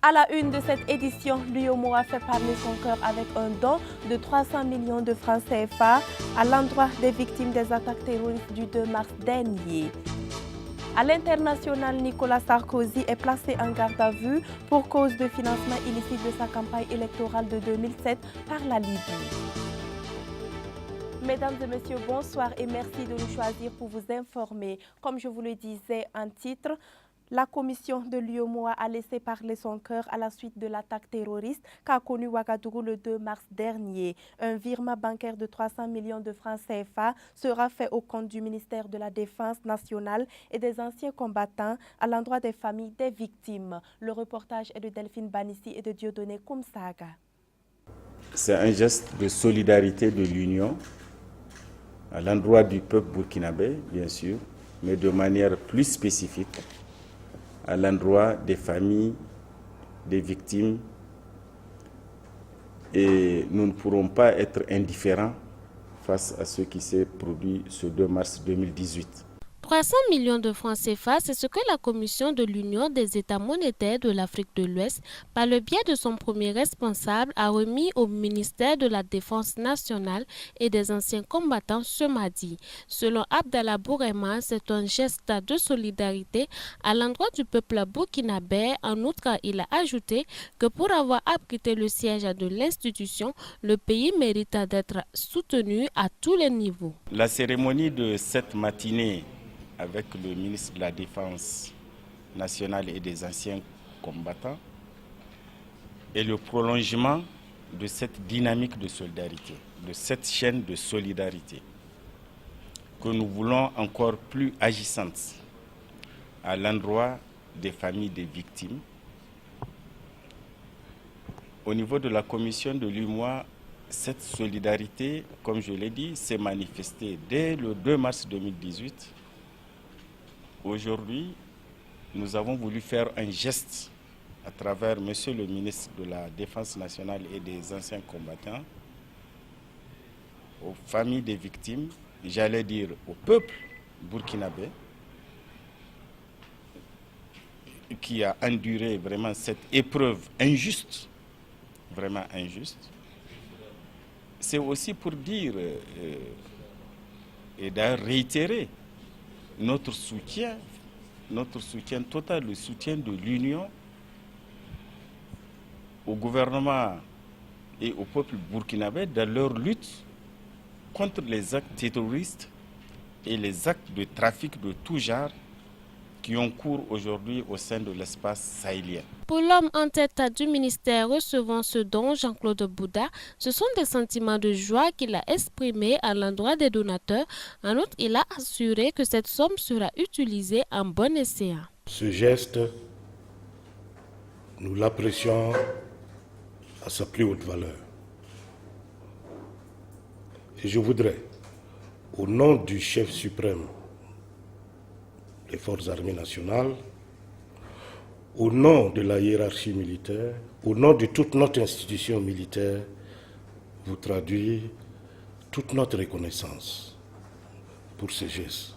À la une de cette édition, l'UEMOA fait parler son cœur avec un don de 300 millions de francs CFA à l'endroit des victimes des attaques terroristes du 2 mars dernier. À l'international, Nicolas Sarkozy est placé en garde à vue pour cause de financement illicite de sa campagne électorale de 2007 par la Libye. Mesdames et messieurs, bonsoir et merci de nous choisir pour vous informer. Comme je vous le disais en titre, la commission de l'UEMOA a laissé parler son cœur à la suite de l'attaque terroriste qu'a connue Ouagadougou le 2 mars dernier. Un virement bancaire de 300 millions de francs CFA sera fait au compte du ministère de la Défense nationale et des anciens combattants à l'endroit des familles des victimes. Le reportage est de Delphine Banissi et de Dieudonné Koumsaga. C'est un geste de solidarité de l'Union à l'endroit du peuple burkinabé, bien sûr, mais de manière plus spécifique à l'endroit des familles, des victimes. Et nous ne pourrons pas être indifférents face à ce qui s'est produit ce 2 mars 2018. 300 millions de francs CFA, c'est ce que la Commission de l'Union des États monétaires de l'Afrique de l'Ouest, par le biais de son premier responsable, a remis au ministère de la Défense nationale et des anciens combattants ce mardi. Selon Abdallah Bourema, c'est un geste de solidarité à l'endroit du peuple burkinabé. En outre, il a ajouté que pour avoir abrité le siège de l'institution, le pays mérite d'être soutenu à tous les niveaux. La cérémonie de cette matinée avec le ministre de la Défense nationale et des anciens combattants est le prolongement de cette dynamique de solidarité, de cette chaîne de solidarité que nous voulons encore plus agissante à l'endroit des familles des victimes. Au niveau de la commission de l'UEMOA, cette solidarité, comme je l'ai dit, s'est manifestée dès le 2 mars 2018. Aujourd'hui, nous avons voulu faire un geste à travers Monsieur le ministre de la Défense nationale et des anciens combattants, aux familles des victimes, j'allais dire au peuple burkinabé, qui a enduré vraiment cette épreuve injuste, vraiment injuste. C'est aussi pour dire et d'ailleurs réitérer notre soutien total, le soutien de l'Union au gouvernement et au peuple burkinabé dans leur lutte contre les actes terroristes et les actes de trafic de tout genre qui ont cours aujourd'hui au sein de l'espace sahélien. Pour l'homme en tête du ministère recevant ce don, Jean-Claude Bouda, ce sont des sentiments de joie qu'il a exprimés à l'endroit des donateurs. En outre, il a assuré que cette somme sera utilisée en bon escient. Ce geste, nous l'apprécions à sa plus haute valeur. Et je voudrais, au nom du chef suprême des Forces armées nationales, au nom de la hiérarchie militaire, au nom de toute notre institution militaire, vous traduire toute notre reconnaissance pour ce geste.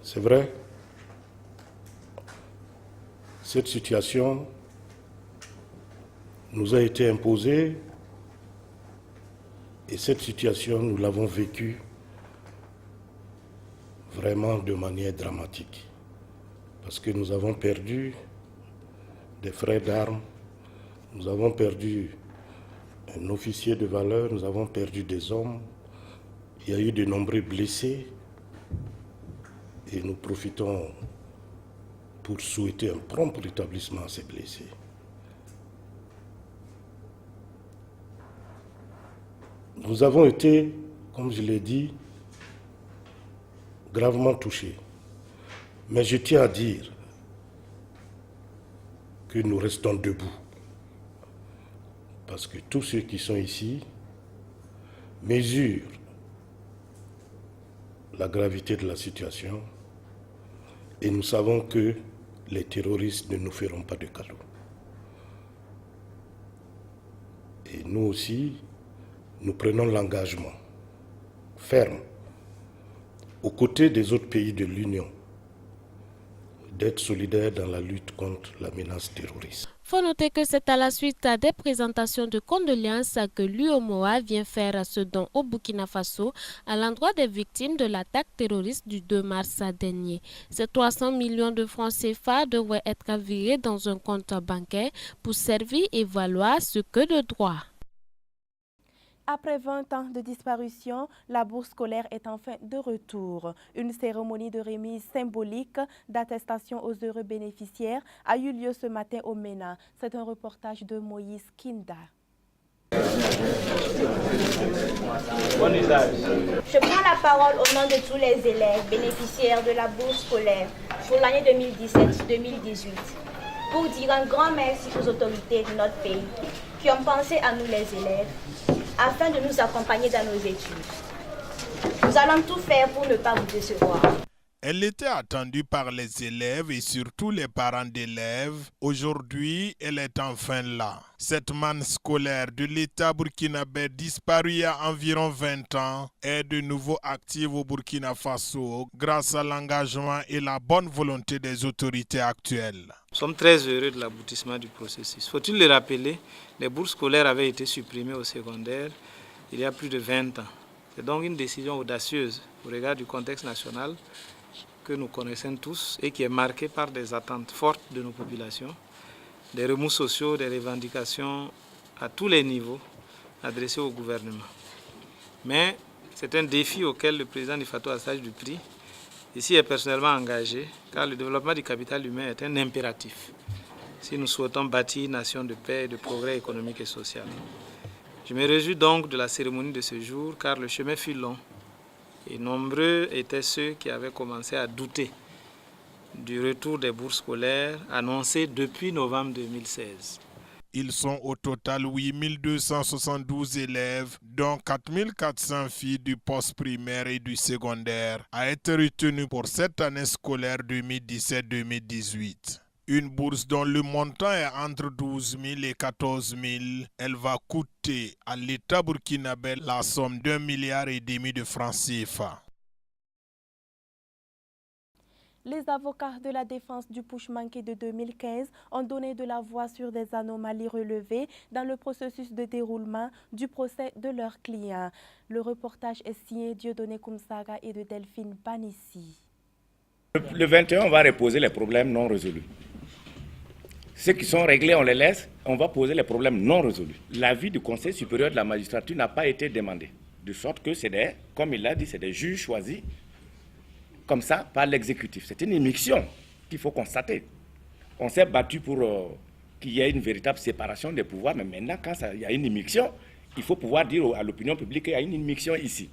C'est vrai, cette situation nous a été imposée et cette situation, nous l'avons vécue vraiment de manière dramatique. Parce que nous avons perdu des frères d'armes, nous avons perdu un officier de valeur, nous avons perdu des hommes, il y a eu de nombreux blessés et nous profitons pour souhaiter un prompt rétablissement à ces blessés. Nous avons été, comme je l'ai dit, gravement touchés. Mais je tiens à dire que nous restons debout. Parce que tous ceux qui sont ici mesurent la gravité de la situation et nous savons que les terroristes ne nous feront pas de cadeaux. Et nous aussi, nous prenons l'engagement ferme aux côtés des autres pays de l'Union d'être solidaires dans la lutte contre la menace terroriste. Faut noter que c'est à la suite des présentations de condoléances que l'UEMOA vient faire ce don au Burkina Faso à l'endroit des victimes de l'attaque terroriste du 2 mars dernier. Ces 300 millions de francs CFA devraient être virés dans un compte bancaire pour servir et valoir ce que de droit. Après 20 ans de disparition, la bourse scolaire est enfin de retour. Une cérémonie de remise symbolique d'attestation aux heureux bénéficiaires a eu lieu ce matin au MENA. C'est un reportage de Moïse Kinda. Je prends la parole au nom de tous les élèves bénéficiaires de la bourse scolaire pour l'année 2017-2018 pour dire un grand merci aux autorités de notre pays qui ont pensé à nous les élèves afin de nous accompagner dans nos études. Nous allons tout faire pour ne pas vous décevoir. Elle était attendue par les élèves et surtout les parents d'élèves. Aujourd'hui, elle est enfin là. Cette manne scolaire de l'État burkinabé disparue il y a environ 20 ans est de nouveau active au Burkina Faso grâce à l'engagement et la bonne volonté des autorités actuelles. Nous sommes très heureux de l'aboutissement du processus. Faut-il le rappeler, les bourses scolaires avaient été supprimées au secondaire il y a plus de 20 ans. C'est donc une décision audacieuse au regard du contexte national que nous connaissons tous et qui est marqué par des attentes fortes de nos populations, des remous sociaux, des revendications à tous les niveaux adressées au gouvernement. Mais c'est un défi auquel le président Niffatou Assage du PRI ici est personnellement engagé, car le développement du capital humain est un impératif si nous souhaitons bâtir une nation de paix et de progrès économique et social. Je me réjouis donc de la cérémonie de ce jour, car le chemin fut long. Et nombreux étaient ceux qui avaient commencé à douter du retour des bourses scolaires annoncées depuis novembre 2016. Ils sont au total 8272 élèves, dont 4400 filles du post-primaire et du secondaire, à être retenus pour cette année scolaire 2017-2018. Une bourse dont le montant est entre 12 000 et 14 000. Elle va coûter à l'État burkinabé la somme d'1,5 milliard de francs CFA. Les avocats de la défense du putsch manqué de 2015 ont donné de la voix sur des anomalies relevées dans le processus de déroulement du procès de leurs clients. Le reportage est signé Dieudonné Koumsaga et de Delphine Banissi. Le 21, on va reposer les problèmes non résolus. Ceux qui sont réglés, on les laisse, on va poser les problèmes non résolus. L'avis du Conseil supérieur de la magistrature n'a pas été demandé. De sorte que c'est des, comme il l'a dit, c'est des juges choisis comme ça par l'exécutif. C'est une immixtion qu'il faut constater. On s'est battu pour qu'il y ait une véritable séparation des pouvoirs, mais maintenant, quand il y a une immixtion, il faut pouvoir dire à l'opinion publique qu'il y a une immixtion ici.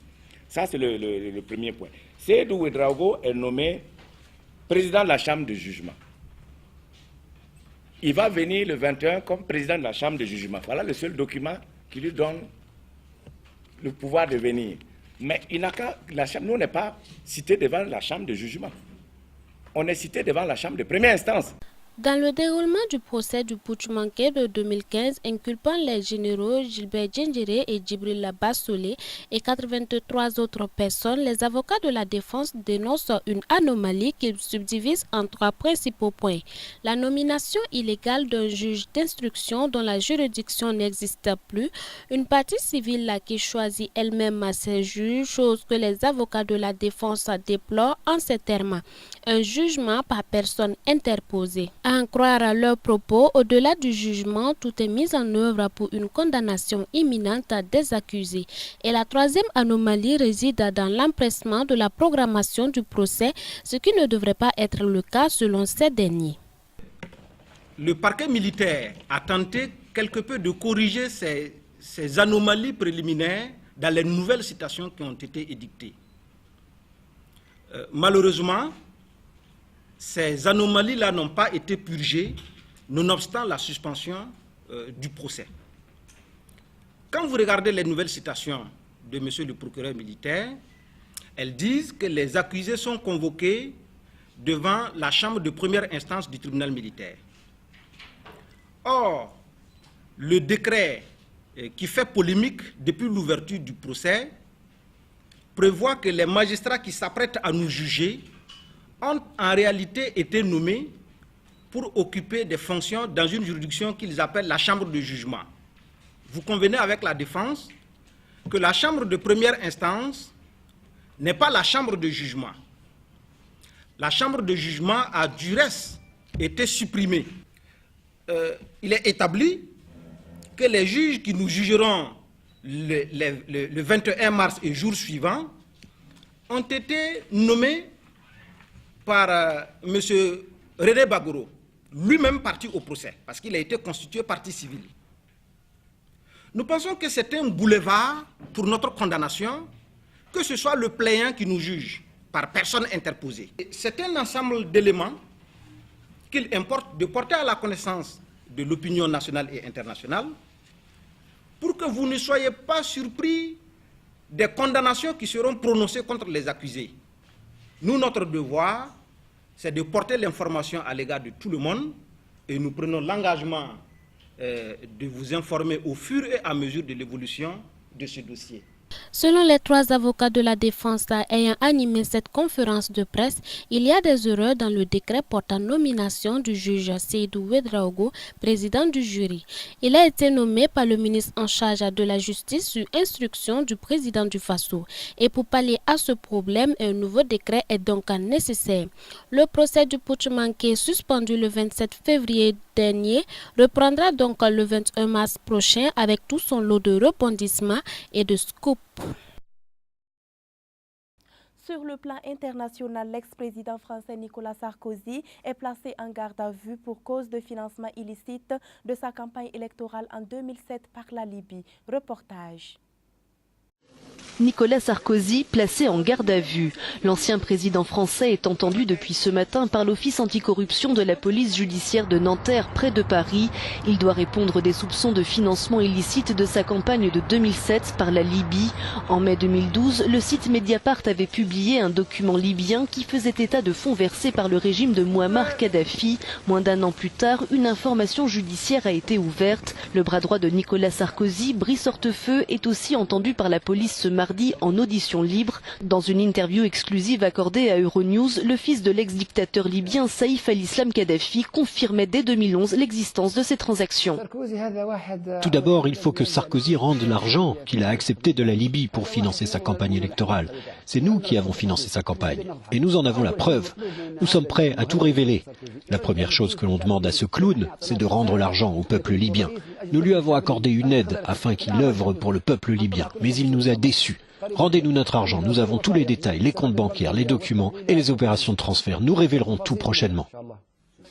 Ça, c'est le premier point. Seydou Ouedraogo est nommé président de la Chambre de jugement. Il va venir le 21 comme président de la Chambre de jugement. Voilà le seul document qui lui donne le pouvoir de venir. Mais il n'a qu'à, nous, on n'est pas cité devant la Chambre de jugement. On est cité devant la Chambre de première instance. Dans le déroulement du procès du putsch manqué de 2015 inculpant les généraux Gilbert Djendjéré et Djibril Bassolé et 83 autres personnes, les avocats de la défense dénoncent une anomalie qu'ils subdivisent en 3 principaux points. La nomination illégale d'un juge d'instruction dont la juridiction n'existe plus, une partie civile qui choisit elle-même ses juges, chose que les avocats de la défense déplorent en ces termes. Un jugement par personne interposée. À en croire à leurs propos, au-delà du jugement, tout est mis en œuvre pour une condamnation imminente des accusés. Et la troisième anomalie réside dans l'empressement de la programmation du procès, ce qui ne devrait pas être le cas selon ces derniers. Le parquet militaire a tenté quelque peu de corriger ces anomalies préliminaires dans les nouvelles citations qui ont été édictées. Malheureusement, ces anomalies-là n'ont pas été purgées, nonobstant la suspension du procès. Quand vous regardez les nouvelles citations de M. le procureur militaire, elles disent que les accusés sont convoqués devant la chambre de première instance du tribunal militaire. Or, le décret qui fait polémique depuis l'ouverture du procès prévoit que les magistrats qui s'apprêtent à nous juger ont en réalité été nommés pour occuper des fonctions dans une juridiction qu'ils appellent la chambre de jugement. Vous convenez avec la défense que la chambre de première instance n'est pas la chambre de jugement. La chambre de jugement a du reste été supprimée. Il est établi que les juges qui nous jugeront le 21 mars et jour suivant ont été nommés par M. René Bagoro, lui-même parti au procès, parce qu'il a été constitué partie civile. Nous pensons que c'est un boulevard pour notre condamnation, que ce soit le plaignant qui nous juge par personne interposée. C'est un ensemble d'éléments qu'il importe de porter à la connaissance de l'opinion nationale et internationale pour que vous ne soyez pas surpris des condamnations qui seront prononcées contre les accusés. Nous, notre devoir, c'est de porter l'information à l'égard de tout le monde et nous prenons l'engagement de vous informer au fur et à mesure de l'évolution de ce dossier. Selon les 3 avocats de la défense ayant animé cette conférence de presse, il y a des erreurs dans le décret portant nomination du juge Seydou Ouedraogo, président du jury. Il a été nommé par le ministre en charge de la justice sur instruction du président du Faso. Et pour pallier à ce problème, un nouveau décret est donc nécessaire. Le procès du putsch manqué suspendu le 27 février dernier reprendra donc le 21 mars prochain avec tout son lot de rebondissements et de scoops. Sur le plan international, l'ex-président français Nicolas Sarkozy est placé en garde à vue pour cause de financement illicite de sa campagne électorale en 2007 par la Libye. Reportage. Nicolas Sarkozy placé en garde à vue. L'ancien président français est entendu depuis ce matin par l'Office anticorruption de la police judiciaire de Nanterre, près de Paris. Il doit répondre des soupçons de financement illicite de sa campagne de 2007 par la Libye. En mai 2012, le site Mediapart avait publié un document libyen qui faisait état de fonds versés par le régime de Mouammar Kadhafi. Moins d'un an plus tard, une information judiciaire a été ouverte. Le bras droit de Nicolas Sarkozy, Brice Hortefeux, est aussi entendu par la police ce mardi en audition libre. Dans une interview exclusive accordée à Euronews, le fils de l'ex-dictateur libyen Saïf al-Islam Kadhafi confirmait dès 2011 l'existence de ces transactions. Tout d'abord, il faut que Sarkozy rende l'argent qu'il a accepté de la Libye pour financer sa campagne électorale. C'est nous qui avons financé sa campagne. Et nous en avons la preuve. Nous sommes prêts à tout révéler. La première chose que l'on demande à ce clown, c'est de rendre l'argent au peuple libyen. Nous lui avons accordé une aide afin qu'il œuvre pour le peuple libyen. Mais il nous a déçus. Rendez-nous notre argent, nous avons tous les détails, les comptes bancaires, les documents et les opérations de transfert. Nous révélerons tout prochainement.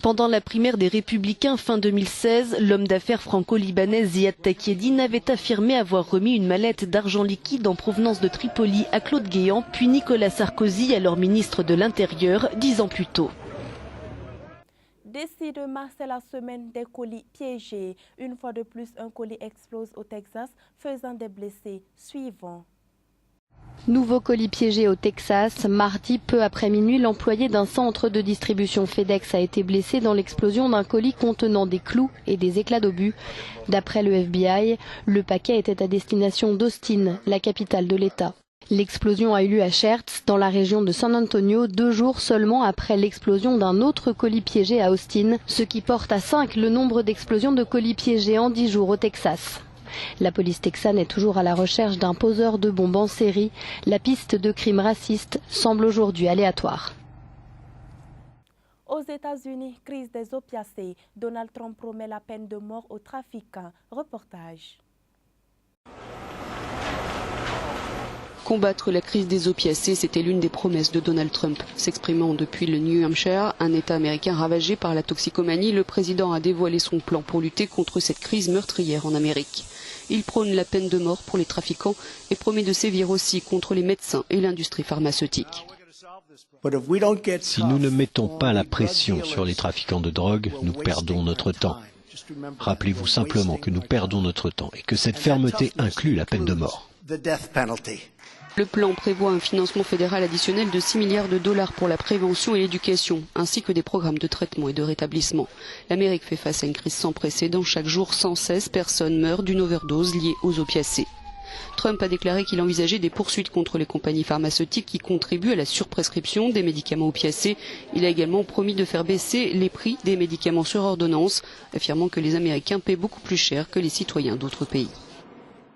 Pendant la primaire des Républicains fin 2016, l'homme d'affaires franco-libanais Ziad Takieddine avait affirmé avoir remis une mallette d'argent liquide en provenance de Tripoli à Claude Guéant, puis Nicolas Sarkozy, alors ministre de l'Intérieur, 10 ans plus tôt. Décidément, c'est la semaine des colis piégés. Une fois de plus, un colis explose au Texas, faisant des blessés. Suivons. Nouveau colis piégé au Texas. Mardi, peu après minuit, l'employé d'un centre de distribution FedEx a été blessé dans l'explosion d'un colis contenant des clous et des éclats d'obus. D'après le FBI, le paquet était à destination d'Austin, la capitale de l'État. L'explosion a eu lieu à Schertz, dans la région de San Antonio, 2 jours seulement après l'explosion d'un autre colis piégé à Austin, ce qui porte à 5 le nombre d'explosions de colis piégés en 10 jours au Texas. La police texane est toujours à la recherche d'un poseur de bombes en série. La piste de crimes racistes semble aujourd'hui aléatoire. Aux États-Unis, crise des opiacés. Donald Trump promet la peine de mort aux trafiquants. Reportage. Combattre la crise des opiacés, c'était l'une des promesses de Donald Trump. S'exprimant depuis le New Hampshire, un État américain ravagé par la toxicomanie, le président a dévoilé son plan pour lutter contre cette crise meurtrière en Amérique. Il prône la peine de mort pour les trafiquants et promet de sévir aussi contre les médecins et l'industrie pharmaceutique. Si nous ne mettons pas la pression sur les trafiquants de drogue, nous perdons notre temps. Rappelez-vous simplement que nous perdons notre temps et que cette fermeté inclut la peine de mort. Le plan prévoit un financement fédéral additionnel de 6 milliards de dollars pour la prévention et l'éducation, ainsi que des programmes de traitement et de rétablissement. L'Amérique fait face à une crise sans précédent. Chaque jour, 116 personnes meurent d'une overdose liée aux opiacés. Trump a déclaré qu'il envisageait des poursuites contre les compagnies pharmaceutiques qui contribuent à la surprescription des médicaments opiacés. Il a également promis de faire baisser les prix des médicaments sur ordonnance, affirmant que les Américains paient beaucoup plus cher que les citoyens d'autres pays.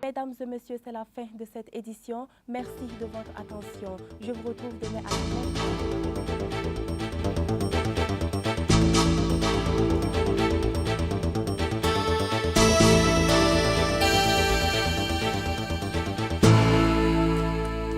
Mesdames et messieurs, c'est la fin de cette édition. Merci de votre attention. Je vous retrouve demain à 9h.